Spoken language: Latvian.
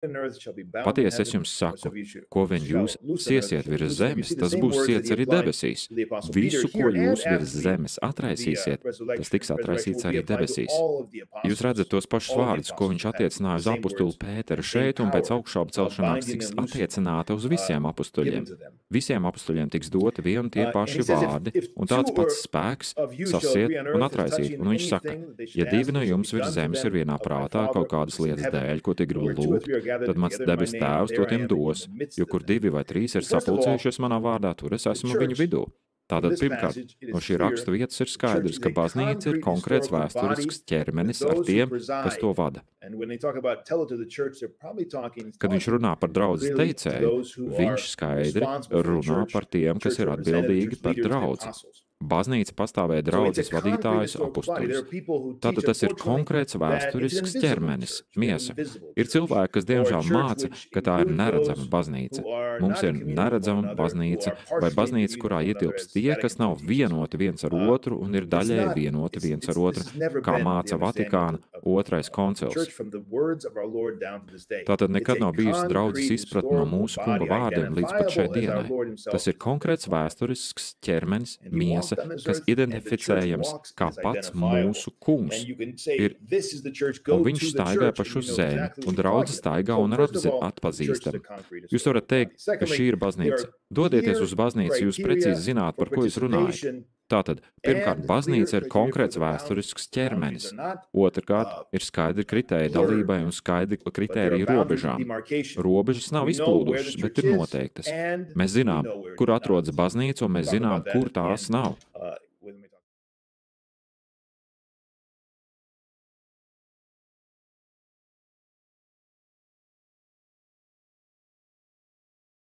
Patiesi es jums saku, ko vien jūs siesiet virs zemes, tas būs siets arī debesīs. Visu, ko jūs virs zemes atraisīsiet, tas tiks atraisīts arī debesīs. Jūs redzat tos pašus vārdus, ko viņš attiecināja uz apustuli Pēteru šeit, un pēc augšāpu celšanās tiks attiecināta uz visiem apustuļiem. Visiem apustuļiem tiks doti vien tie paši vārdi, un tāds pats spēks sasiet un atraisīt. Un viņš saka, ja divi no jums virs zemes ir vienā prātā kaut kādas lietas dēļ, ko tie grib lūgt, tad mans debes tēvs to tiem dos, jo kur 2 vai 3 ir sapulcējušies manā vārdā, tur es esmu viņu vidū. Tātad, pirmkārt, no šī rakstu vietas ir skaidrs, ka baznīca ir konkrēts vēsturisks ķermenis ar tiem, kas to vada. Kad viņš runā par draudzes teicēju, viņš skaidri runā par tiem, kas ir atbildīgi par draudzi. Baznīca pastāvēja draudzes vadītājus apustuļus. Tātad tas ir konkrēts vēsturisks ķermenis, miesa. Ir cilvēki, kas diemžēl māca, ka tā ir neredzama baznīca. Mums ir neredzama baznīca vai baznīca, kurā ietilpst tie, kas nav vienoti viens ar otru un ir daļēji vienoti viens ar otru, kā māca Vatikāna 2. koncils. Tātad nekad nav bijusi draudzes izpratne no mūsu kunga vārdiem līdz pat šai dienai. Tas ir konkrēts vēsturisks ķermenis, miesa, kas identificējams kā pats mūsu kungs ir, un viņš staigāja pa šo zemi, un draudze staigā un ir atpazīstama. Jūs varat teikt, ka šī ir baznīca. Dodieties uz baznīcu, jūs precīzi zināt, par ko jūs runājat. Tātad, pirmkārt, baznīca ir konkrēts vēsturisks ķermenis. Otrkārt, ir skaidri kritēriji dalībai un skaidri kritēriji robežām. Robežas nav izplūdušas, bet ir noteiktas. Mēs zinām, kur atrodas baznīca, un mēs zinām, kur tās nav.